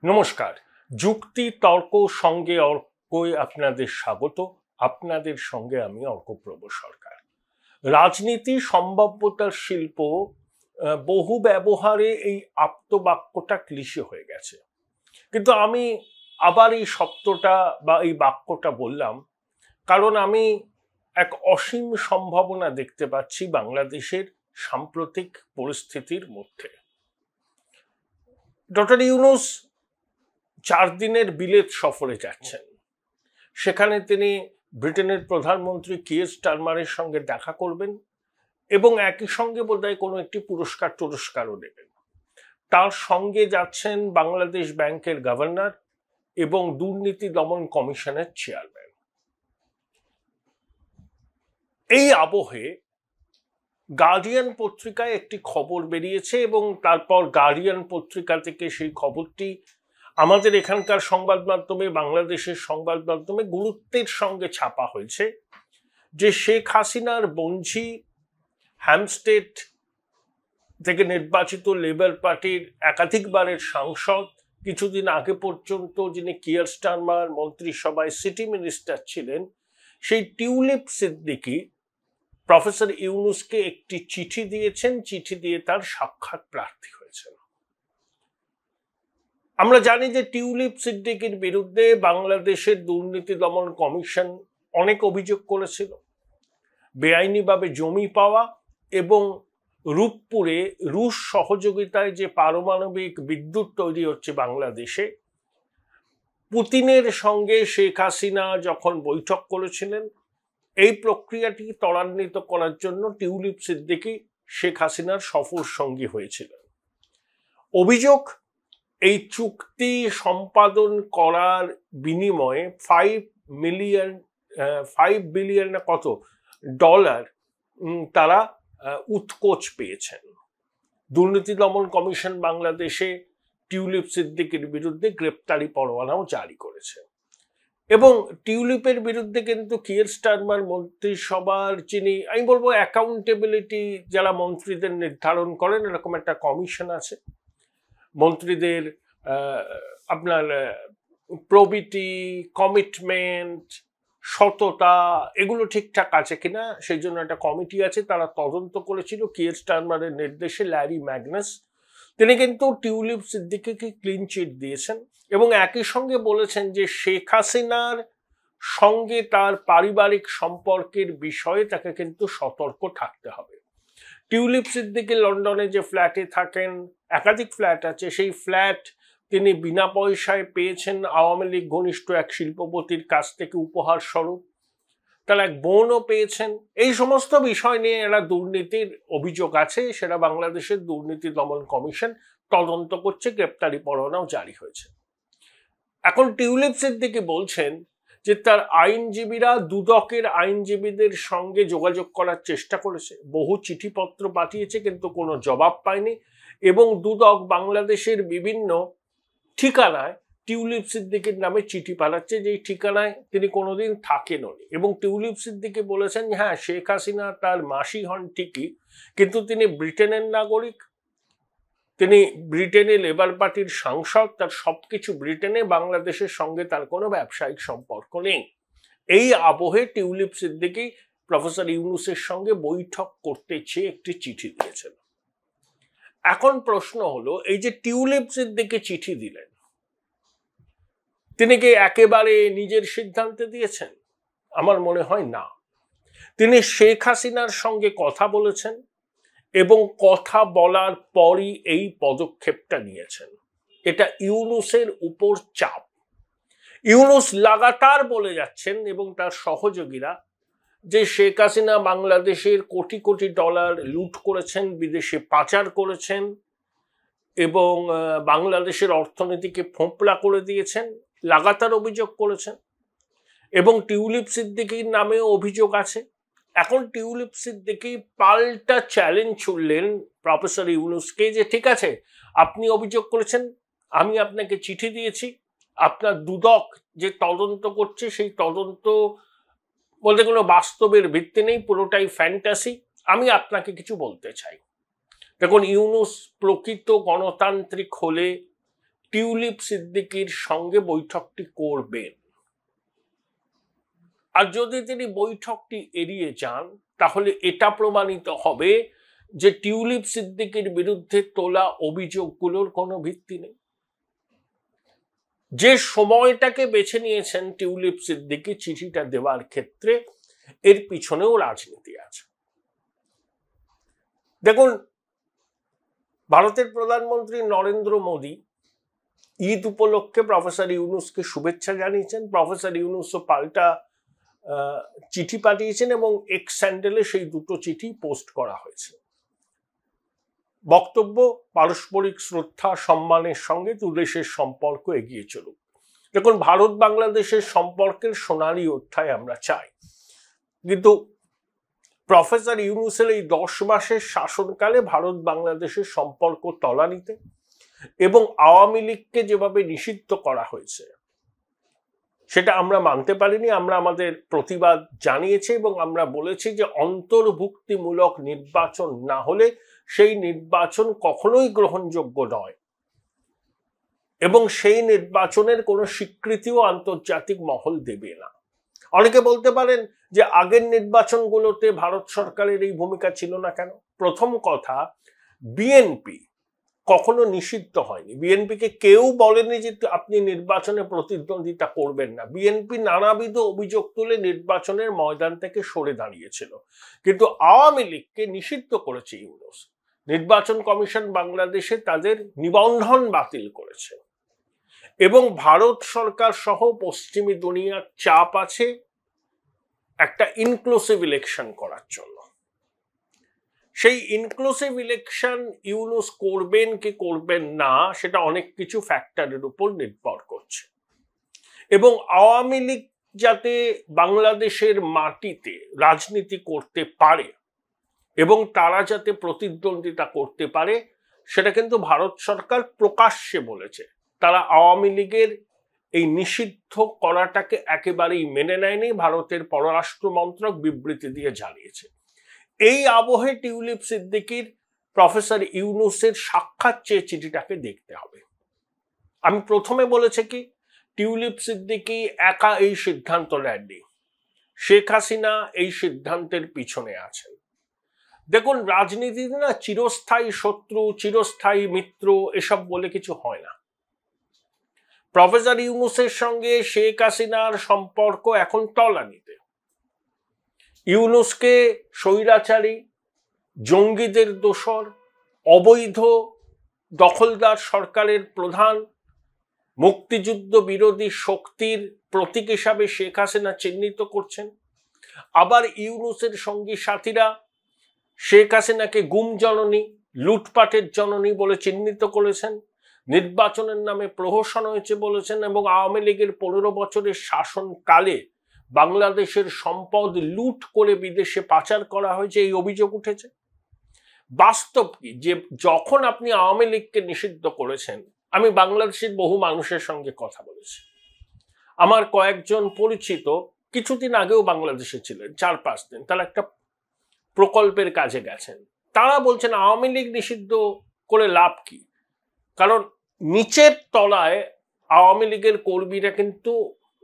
নমস্কার। যুক্তি তর্ক সঙ্গে অর্কই আপনাদের স্বাগত। আপনাদের সঙ্গে আমি অর্কপ্রভ সরকার। রাজনীতি সম্ভাব্যতার শিল্প বহু ব্যবহারে এই আপ্তবাক্যটা ক্লিশে হয়ে গেছে, কিন্তু আমি আবার এই শব্দটা বা এই বাক্যটা বললাম কারণ আমি এক অসীম সম্ভাবনা দেখতে পাচ্ছি বাংলাদেশের সাম্প্রতিক পরিস্থিতির মধ্যে। ডক্টর ইউনূস 4 দিনের বিলেত সফরে যাচ্ছেন। সেখানে তিনি ব্রিটেনের প্রধানমন্ত্রী কিয়ের স্টারমারের সঙ্গে দেখা করবেন এবং একই সঙ্গে বোধহয় কোনো একটি পুরস্কারও দেবেন। তার সঙ্গে যাচ্ছেন বাংলাদেশ ব্যাংকের গভর্নর এবং দুর্নীতি দমন কমিশনের চেয়ারম্যান। এই আবহে গার্ডিয়ান পত্রিকায় একটি খবর বেরিয়েছে এবং তারপর গার্ডিয়ান পত্রিকা থেকে সেই খবরটি আমাদের এখানকার সংবাদ মাধ্যমে, বাংলাদেশের সংবাদ মাধ্যমে গুরুত্বের সঙ্গে ছাপা হয়েছে যে শেখ হাসিনার বঞ্জি হ্যামস্টেড থেকে নির্বাচিত লেবার পার্টির একাধিকবারের সাংসদ, কিছুদিন আগে পর্যন্ত যিনি কিয়ার স্টারমার মন্ত্রিসভায় সিটি মিনিস্টার ছিলেন, সেই টিউলিপ সিদ্দিকী প্রফেসর ইউনূসকে একটি চিঠি দিয়েছেন। চিঠি দিয়ে তার সাক্ষাৎ প্রার্থী হয়েছেন। আমরা জানি যে টিউলিপ সিদ্দিকীর বিরুদ্ধে বাংলাদেশের দুর্নীতি দমন কমিশন অনেক অভিযোগ করেছিল। বেআইনিভাবে জমি পাওয়া এবং রূপপুরে রুশ সহযোগিতায় যে পারমাণবিক বিদ্যুৎ তৈরি হচ্ছে বাংলাদেশে, পুতিনের সঙ্গে শেখ হাসিনা যখন বৈঠক করেছিলেন, এই প্রক্রিয়াটি ত্বরান্বিত করার জন্য টিউলিপ সিদ্দিকী শেখ হাসিনার সফর সঙ্গী হয়েছিলেন। অভিযোগ, এই চুক্তি সম্পাদন করার বিনিময়ে 5 বিলিয়ন না কত ডলার তারা উৎকোচ পেয়েছেন। দুর্নীতি দমন কমিশন বাংলাদেশে টিউলিপ সিদ্দিকীর বিরুদ্ধে গ্রেপ্তারি পরোয়ানাও জারি করেছে এবং টিউলিপের বিরুদ্ধে কিন্তু কিয়ের স্টারমার মন্ত্রিসভার যিনি, আমি বলবো অ্যাকাউন্টেবিলিটি যারা মন্ত্রীদের নির্ধারণ করেন, এরকম একটা কমিশন আছে। মন্ত্রীদের আপনার প্রবিটি, কমিটমেন্ট, সততা এগুলো ঠিকঠাক আছে কিনা সেই জন্য একটা কমিটি আছে, তারা তদন্ত করেছিল কিয়ের স্টারমারের নির্দেশে। ল্যারি ম্যাগনাস তিনি কিন্তু টিউলিপ সিদ্দিকীকে ক্লিন চিট দিয়েছেন এবং একই সঙ্গে বলেছেন যে শেখ হাসিনার সঙ্গে তার পারিবারিক সম্পর্কের বিষয়ে তাকে কিন্তু সতর্ক থাকতে হবে। টিউলিপ সিদ্দিকী লন্ডনে যে ফ্ল্যাটে থাকেন, একাধিক ফ্ল্যাট আছে, সেই ফ্ল্যাট তিনি বিনা পয়সায় পেয়েছেন আওয়ামী লীগ ঘনিষ্ঠ এক শিল্পপতির কাছ থেকে উপহার স্বরূপ। তার এক বোনও পেয়েছেন। এই সমস্ত বিষয় নিয়ে এরা দুর্নীতির অভিযোগ আছে, সেটা বাংলাদেশের দুর্নীতি দমন কমিশন তদন্ত করছে, গ্রেপ্তারি পরোয়ানাও জারি হয়েছে। এখন টিউলিপ সিদ্দিকী বলছেন যে তার আইনজীবীরা দুদকের আইনজীবীদের সঙ্গে যোগাযোগ করার চেষ্টা করেছে, বহু চিঠিপত্র পাঠিয়েছে, কিন্তু কোনো জবাব পায়নি এবং দুদক বাংলাদেশের বিভিন্ন ঠিকানায় টিউলিপ সিদ্দিকীর নামে চিঠি পাঠাচ্ছে, যেই ঠিকানায় তিনি কোনোদিন থাকেননি। এবং টিউলিপ সিদ্দিকী বলেছেন, হ্যাঁ, শেখ হাসিনা তার মাসি হন ঠিকই, কিন্তু তিনি ব্রিটেনের নাগরিক, তিনি ব্রিটেনে লেবার পার্টির সাংসদ, তার সবকিছু ব্রিটেনে, বাংলাদেশের সঙ্গে তার কোনো ব্যবসায়িক সম্পর্ক নেই। এই আবহে টিউলিপ সিদ্দিকী প্রফেসর ইউনূসের সঙ্গে বৈঠক করতে চেয়ে একটি চিঠি দিয়েছেন। এখন প্রশ্ন হলো, এই যে টিউলিপ সিদ্দিকী চিঠি দিলেন, তিনি কি একেবারে নিজের সিদ্ধান্তে দিয়েছেন? আমার মনে হয় না। তিনি শেখ হাসিনার সঙ্গে কথা বলেছেন এবং কথা বলার পরই এই পদক্ষেপটা নিয়েছেন। এটা ইউনূসের উপর চাপ। ইউনূস লাগাতার বলে যাচ্ছেন এবং তার সহযোগীরা যে শেখ হাসিনা বাংলাদেশের কোটি কোটি ডলার লুট করেছেন, বিদেশে পাচার করেছেন এবং বাংলাদেশের অর্থনীতিকে ফোঁপলা করে দিয়েছেন, লাগাতার অভিযোগ করেছেন এবং টিউলিপ সিদ্দিকীর নামেও অভিযোগ আছে। এখন টিউলিপ সিদ্দিকী পাল্টা চ্যালেঞ্জ ছুড়লেন প্রফেসর ইউনূসকে যে ঠিক আছে, আপনি অভিযোগ করেছেন, আমি আপনাকে চিঠি দিয়েছি, আপনার দুদক যে তদন্ত করছে সেই তদন্ত বলতে কোনো বাস্তবের ভিত্তি নেই, পুরোটাই ফ্যান্টাসি, আমি আপনাকে কিছু বলতে চাই। দেখুন, ইউনূস প্রকৃত গণতান্ত্রিক হলে টিউলিপ সিদ্দিকীর সঙ্গে বৈঠকটি করবেন। আর যদি তিনি বৈঠকটি এড়িয়ে যান তাহলে এটা প্রমাণিত হবে যে টিউলিপ সিদ্দিকীর বিরুদ্ধে তোলা অভিযোগগুলোর কোনো ভিত্তি নেই। যে সময়টাকে বেছে নিয়েছেন টিউলিপ সিদ্দিকী চিঠিটা দেওয়ার ক্ষেত্রে, এর পিছনেও রাজনীতি আছে। দেখুন, ভারতের প্রধানমন্ত্রী নরেন্দ্র মোদী ঈদ উপলক্ষে প্রফেসর ইউনূসকে শুভেচ্ছা জানিয়েছেন। প্রফেসর ইউনূসও পাল্টা চিঠি পাঠিয়েছেন এবং এক্স হ্যান্ডেলে সেই দুটো চিঠি পোস্ট করা হয়েছে। বক্তব্য, পারস্পরিক শ্রদ্ধা সম্মানের সঙ্গে দু দেশের সম্পর্ক এগিয়ে চলুক। দেখুন, ভারত বাংলাদেশের সম্পর্কের সোনালী অধ্যায় আমরা চাই, কিন্তু প্রফেসর ইউনূসের এই 10 মাসের শাসনকালে ভারত বাংলাদেশের সম্পর্ক তলানিতে এবং আওয়ামী লীগকে যেভাবে নিষিদ্ধ করা হয়েছে সেটা আমরা মানতে পারিনি। আমরা আমাদের প্রতিবাদ জানিয়েছি এবং আমরা বলেছি যে অন্তর্ভুক্তিমূলক নির্বাচন না হলে সেই নির্বাচন কখনোই গ্রহণযোগ্য নয় এবং সেই নির্বাচনের কোনো স্বীকৃতিও আন্তর্জাতিক মহল দেবে না। অনেকে বলতে পারেন যে আগের নির্বাচনগুলোতে ভারত সরকারের এই ভূমিকা ছিল না কেন? প্রথম কথা, বিএনপি কখনো নিষিদ্ধ হয়নি। বিএনপিকে কেউ বলেনি যে আপনি নির্বাচনে প্রতিদ্বন্দ্বিতা করবেন না। বিএনপি নানাবিধ অভিযোগ তুলে নির্বাচনের ময়দান থেকে সরে দাঁড়িয়েছিল, কিন্তু আওয়ামী লীগকে নিষিদ্ধ করেছে ইউনূস। নির্বাচন কমিশন বাংলাদেশে তাদের নিবন্ধন বাতিল করেছে এবং ভারত সরকার সহ পশ্চিমী দুনিয়ার চাপ আছে একটা ইনক্লুসিভ ইলেকশন করার জন্য। সেই ইনক্লুসিভ ইলেকশন ইউনূস করবেন কি করবেন না সেটা অনেক কিছু ফ্যাক্টরের উপর নির্ভর করছে এবং আওয়ামী লীগ যাতে বাংলাদেশের মাটিতে রাজনীতি করতে পারে এবং তারা যাতে প্রতিদ্বন্দ্বিতা করতে পারে সেটা কিন্তু ভারত সরকার প্রকাশ্যে বলেছে। তারা আওয়ামী লীগের এই নিষিদ্ধ করাটাকে একেবারেই মেনে নেয়নি। ভারতের পররাষ্ট্র মন্ত্রক বিবৃতি দিয়ে জানিয়েছে। এই আবহে টিউলিপ সিদ্দিকীর প্রফেসর ইউনূসের সাক্ষাৎ চেয়ে চিঠিটাকে দেখতে হবে। আমি প্রথমে বলেছি কি, টিউলিপ সিদ্দিকী একা এই সিদ্ধান্ত নেননি, শেখ হাসিনা এই সিদ্ধান্তের পিছনে আছেন। দেখুন, রাজনীতিতে না চিরস্থায়ী শত্রু, চিরস্থায়ী মিত্র এসব বলে কিছু হয় না। প্রফেসর ইউনূসের সঙ্গে শেখ হাসিনার সম্পর্ক এখন তলানিতে। ইউনূসকে স্বৈরাচারী, জঙ্গিদের দোসর, অবৈধ দখলদার সরকারের প্রধান, মুক্তিযুদ্ধ বিরোধী শক্তির প্রতীক হিসাবে শেখ হাসিনা চিহ্নিত করছেন। আবার ইউনূসের সঙ্গী সাথীরা শেখ হাসিনাকে গুম জননী, লুটপাটের জননী বলে চিহ্নিত করেছেন, নির্বাচনের নামে প্রহসন হয়েছে বলেছেন এবং আওয়ামী লীগের 15 বছরের শাসনকালে বাংলাদেশের সম্পদ লুট করে বিদেশে পাচার করা হয়েছে, এই অভিযোগ উঠেছে। বাস্তব কি, যে যখন আপনি আওয়ামী লীগকে নিষিদ্ধ করেছেন, আমি বাংলাদেশের বহু মানুষের সঙ্গে কথা বলেছি। আমার কয়েকজন পরিচিত কিছুদিন আগেও বাংলাদেশে ছিলেন, 4-5 দিন, তারা একটা প্রকল্পের কাজে গেছেন। তারা বলছেন আওয়ামী লীগ নিষিদ্ধ করে লাভ কি, কারণ নিচের তলায় আওয়ামী লীগের কর্মীরা কিন্তু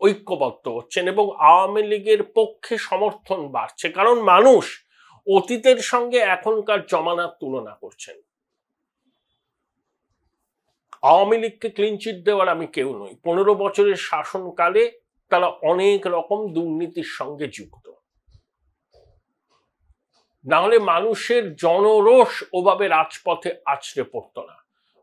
ঐক্যবদ্ধ হচ্ছেন এবং আওয়ামী লীগের পক্ষে সমর্থন বাড়ছে, কারণ মানুষ অতীতের সঙ্গে এখনকার জমানার তুলনা করছেন। আওয়ামী লীগকে ক্লিনচিট দেওয়ার আমি কেউ নই। 15 বছরের শাসনকালে তারা অনেক রকম দুর্নীতির সঙ্গে যুক্ত, না হলে মানুষের জনরোষ ওভাবে রাজপথে আছড়ে পড়তো না।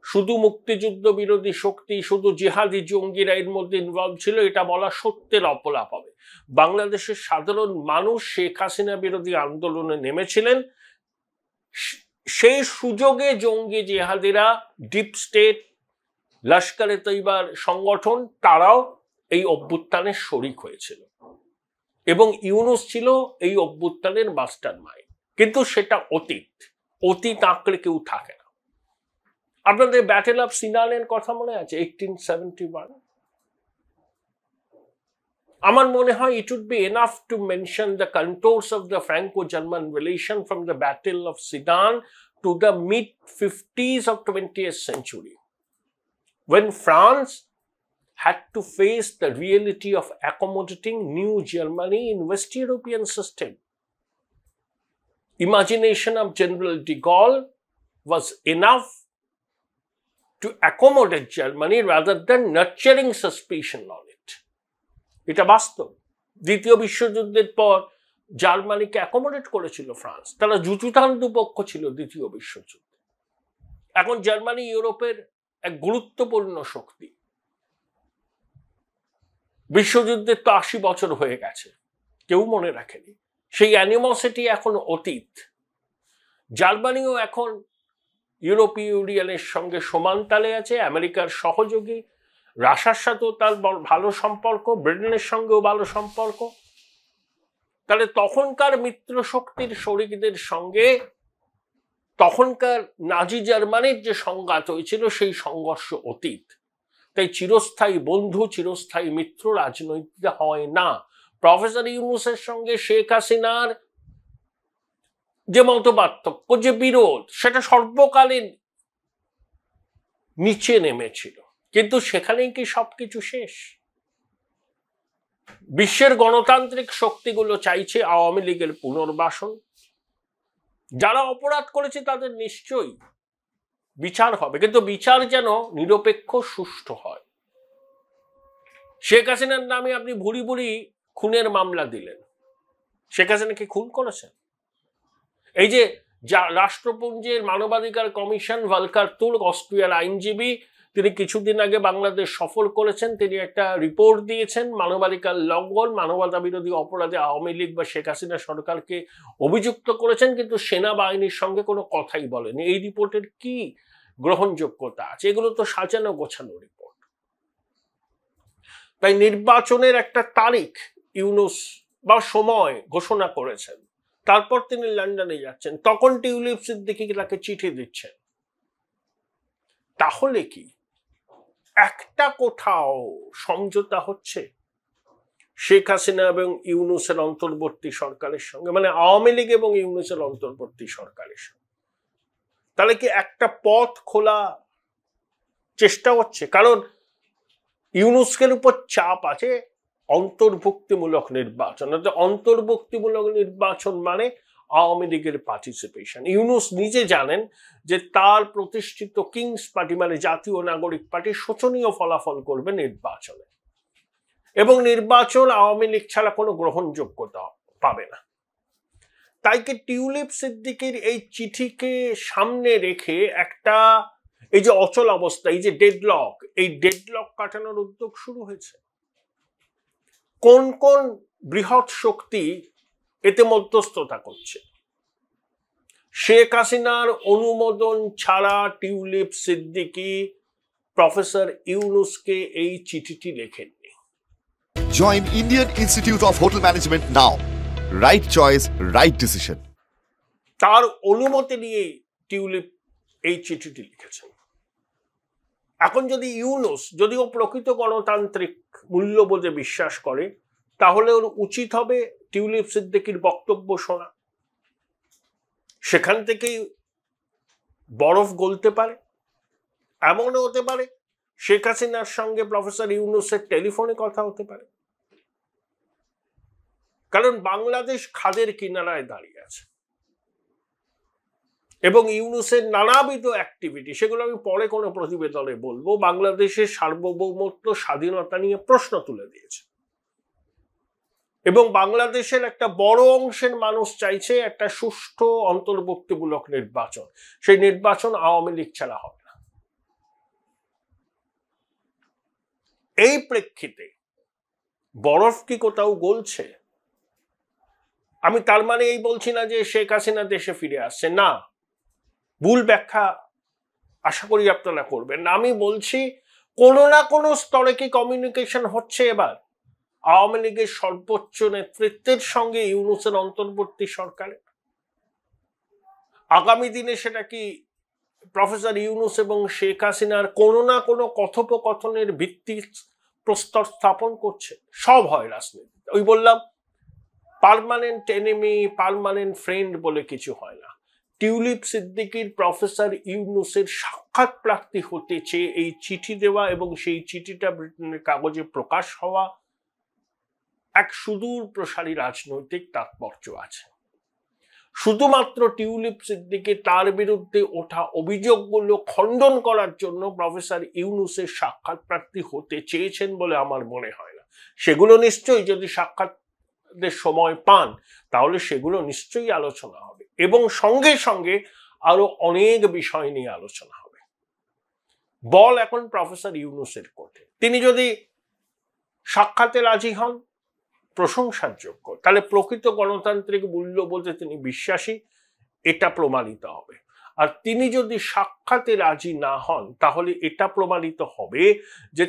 শুধু মুক্তিযুদ্ধ বিরোধী শক্তি, শুধু জিহাদি জঙ্গিরা এর মধ্যে ইনভলভ ছিল এটা বলা সত্যের অপলাপ হবে। বাংলাদেশের সাধারণ মানুষ শেখ হাসিনা বিরোধী আন্দোলনে নেমেছিলেন, সেই সুযোগে জঙ্গি জিহাদিরা, ডিপ স্টেট, লস্করে তৈবার সংগঠন, তারাও এই অভ্যুত্থানের শরিক হয়েছিল এবং ইউনূস ছিল এই অভ্যুত্থানের মাস্টার মাইন্ড। কিন্তু সেটা অতীত, অতীত আঁকড়ে কেউ থাকে না। আপনাদের ব্যাটেল অফ সিনানের কথা মনে আছে? 1871। আমার মনে হয় it would be enough to mention the contours of the Franco-German relation from the Battle of Sedan to the mid-50s of 20th century, when France had to face the reality of accommodating New Germany in West European system. Imagination of General de Gaulle was enough to accommodate Germany rather than nurturing suspicion on it. এটা বাস্তব। দ্বিতীয় বিশ্বযুদ্ধের পর জার্মানিকে accommodate করেছিল France, তারা যুযুধান দুপক্ষ ছিল দ্বিতীয় বিশ্বযুদ্ধে। এখন জার্মানি ইউরোপের এক গুরুত্বপূর্ণ শক্তি। বিশ্বযুদ্ধের তো 80 বছর হয়ে গেছে, কেউ মনে রাখেনি। সেই অ্যানিমোসিটি এখন অতীত। জার্মানিও এখন ইউরোপীয় ইউনিয়নের সঙ্গে সমান তালে আছে, আমেরিকার সহযোগী, রাশিয়ার সাথেও তার ভালো সম্পর্ক, ব্রিটেনের সঙ্গেও ভালো সম্পর্ক। তাহলে তখনকার মিত্র শক্তির শরিকদের সঙ্গে তখনকার নাজি জার্মানির যে সংঘাত হয়েছিল সেই সংঘর্ষ অতীত। তাই চিরস্থায়ী বন্ধু, চিরস্থায়ী মিত্র রাজনৈতিক হয় না। প্রফেসর ইউনূসের সঙ্গে শেখ হাসিনার যে মতপার্থক্য, যে বিরোধ, সেটা সর্বকালীন নিচে নেমেছিল, কিন্তু সেখানেই কি সবকিছু শেষ? বিশ্বের গণতান্ত্রিক শক্তিগুলো চাইছে আওয়ামী লীগের পুনর্বাসন। যারা অপরাধ করেছে তাদের নিশ্চয়ই বিচার হবে, কিন্তু বিচার যেন নিরপেক্ষ, সুষ্ঠু হয়। শেখ হাসিনার নামে আপনি ভুরি ভুরি খুনের মামলা দিলেন। শেখ হাসিনা কি খুন করেছেন? এই যে রাষ্ট্রপুঞ্জের মানবাধিকার কমিশন, ভলকার তুর্ক, অস্ট্রিয়ার আইনজীবী, তিনি কিছুদিন আগে বাংলাদেশ সফর করেছেন। তিনি একটা রিপোর্ট দিয়েছেন, মানবাধিকার লঙ্ঘন, মানবতা বিরোধী অপরাধে আওয়ামী লীগ বা শেখ হাসিনা সরকারকে অভিযুক্ত করেছেন, কিন্তু সেনাবাহিনীর সঙ্গে কোনো কথাই বলেনি। এই রিপোর্টের কি গ্রহণযোগ্যতা আছে? এগুলো তো সাজানো গোছানো রিপোর্ট। তাই নির্বাচনের একটা তারিখ ইউনূস বা সময় ঘোষণা করেছেন, তারপর তিনি লন্ডনে যাচ্ছেন, তখন টিউলিপ সিদ্দিকী তাকে চিঠি দিচ্ছেন। তাহলে কি একটা কোথাও সমঝোতা হচ্ছে শেখ হাসিনা এবং ইউনূসের অন্তর্বর্তী সরকারের সঙ্গে, মানে আওয়ামী লীগ এবং ইউনূসের অন্তর্বর্তী সরকারের সঙ্গে? তাহলে কি একটা পথ খোলা চেষ্টা হচ্ছে? কারণ ইউনূসের উপর চাপ আছে অন্তর্ভুক্তিমূলক নির্বাচন। অন্তর্ভুক্তিমূলক নির্বাচন মানে আওয়ামী লীগের পার্টিসিপেশন। ইউনূস নিজে জানেন যে তার প্রতিষ্ঠিত কিংস পার্টি মানে জাতীয় নাগরিক পার্টি শোচনীয় ফলাফল করবে নির্বাচনে, এবং নির্বাচন আওয়ামী লীগ ছাড়া কোনো গ্রহণযোগ্যতা পাবে না। তাই কি টিউলিপ সিদ্দিকীর এই চিঠিকে সামনে রেখে একটা এই যে অচল অবস্থা, এই যে ডেডলক, এই ডেডলক কাটানোর উদ্যোগ শুরু হয়েছে? কোন কোন বৃহৎ শক্তি এতে মধ্যস্থতা করছে? শেখ হাসিনার অনুমোদন ছাড়া টিউলিপ সিদ্দিকী প্রফেসর ইউনূসকে এই চিঠিটি লেখেননি। Join Indian Institute of Hotel Management now. Right choice, right decision. তার অনুমতি নিয়ে টিউলিপ এই চিঠিটি লিখেছেন। এখন যদি ইউনূস, যদিও প্রকৃত গণতান্ত্রিক মূল্যবোধে বিশ্বাস করে, তাহলে ওর উচিত হবে টিউলিপ সিদ্দিকীর বক্তব্য শোনা। সেখান থেকেই বরফ গলতে পারে। এমনও হতে পারে শেখ হাসিনার সঙ্গে প্রফেসর ইউনূসের টেলিফোনে কথা হতে পারে। কারণ বাংলাদেশ খাদের কিনারায় দাঁড়িয়ে আছে এবং ইউনূসের নানাবিধ অ্যাক্টিভিটি, সেগুলো আমি পরে কোনো প্রতিবেদনে বলবো, বাংলাদেশের সার্বভৌমত্ব, স্বাধীনতা নিয়ে প্রশ্ন তুলে দিয়েছে। এবং বাংলাদেশের একটা বড় অংশের মানুষ চাইছে একটা সুষ্ঠু অন্তর্ভুক্তিমূলক নির্বাচন। সেই নির্বাচন আওয়ামী লীগ ছাড়া হবে না। এই প্রেক্ষিতে বরফ কি কোথাও গলছে? আমি তার মানে এই বলছি না যে শেখ হাসিনা দেশে ফিরে আসছে, না, ভুল ব্যাখ্যা আশা করি আপনারা করবেন না। আমি বলছি কোনো না কোনো স্তরে কি কমিউনিকেশন হচ্ছে এবার আওয়ামী লীগের সর্বোচ্চ নেতৃত্বের সঙ্গে ইউনূসের অন্তর্বর্তী সরকারে? আগামী দিনে সেটা কি প্রফেসর ইউনূস এবং শেখ হাসিনার কোনো না কোনো কথোপকথনের ভিত্তি প্রস্তর স্থাপন করছে? সব হয় রাজনীতিতে। ওই বললাম, পার্মানেন্ট এনিমি, পার্মানেন্ট ফ্রেন্ড বলে কিছু হয় না। টিউলিপ সিদ্দিকীর প্রফেসর ইউনুসের সাক্ষাৎ প্রার্থী হতে চেয়ে এই চিঠি দেওয়া এবং সেই চিঠিটা ব্রিটেনের কাগজে প্রকাশ হওয়া এক সুদূর প্রসারী রাজনৈতিক তাৎপর্য আছে। শুধুমাত্র টিউলিপ সিদ্দিকী তার বিরুদ্ধে ওঠা অভিযোগগুলো খণ্ডন করার জন্য প্রফেসর ইউনুসের সাক্ষাৎ প্রার্থী হতে চেয়েছেন বলে আমার মনে হয় না। সেগুলো নিশ্চয়ই, যদি সাক্ষাতের সময় পান তাহলে সেগুলো নিশ্চয়ই আলোচনা হবে এবং সঙ্গে সঙ্গে আরো অনেক বিষয় নিয়ে আলোচনা হবে। বল এখন প্রফেসর ইউনুসের কোর্টে। তিনি যদি সাক্ষাতে রাজি হন, প্রশংসার যোগ্য, তাহলে প্রকৃত গণতান্ত্রিক মূল্য বলতে তিনি বিশ্বাসী, এটা প্রমাণিত হবে। আর তিনি যদি সাক্ষাতে রাজি না হন তাহলে এটা প্রমাণিত হবে যে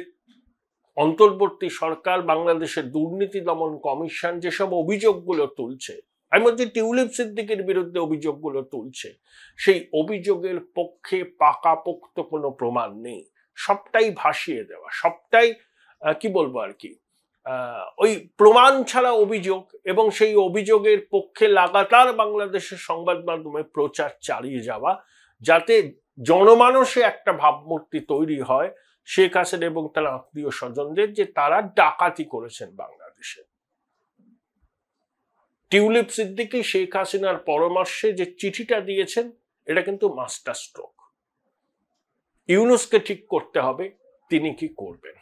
অন্তর্বর্তী সরকার, বাংলাদেশের দুর্নীতি দমন কমিশন যেসব অভিযোগগুলো তুলছে, আমি বলছি টিউলিপ সিদ্দিকীর বিরুদ্ধে অভিযোগগুলো তুলছে, সেই অভিযোগের পক্ষে পাকাপোক্ত কোনো প্রমাণ নেই। সবটাই ভাসিয়ে দেওয়া, সবটাই কি বলবো আর কি, ওই প্রমাণ ছাড়া অভিযোগ, এবং সেই অভিযোগের পক্ষে লাগাতার বাংলাদেশের সংবাদ মাধ্যমে প্রচার চালিয়ে যাওয়া, যাতে জনমানসে একটা ভাবমূর্তি তৈরি হয় শেখ হাসিনা এবং তার আত্মীয় স্বজনদের যে তারা ডাকাতি করেছেন বাংলাদেশে। টিউলিপ সিদ্দিকী শেখ হাসিনার পরামর্শে যে চিঠিটা দিয়েছেন এটা কিন্তু মাস্টার স্ট্রোক। ইউনুসকে ঠিক করতে হবে তিনি কি করবেন।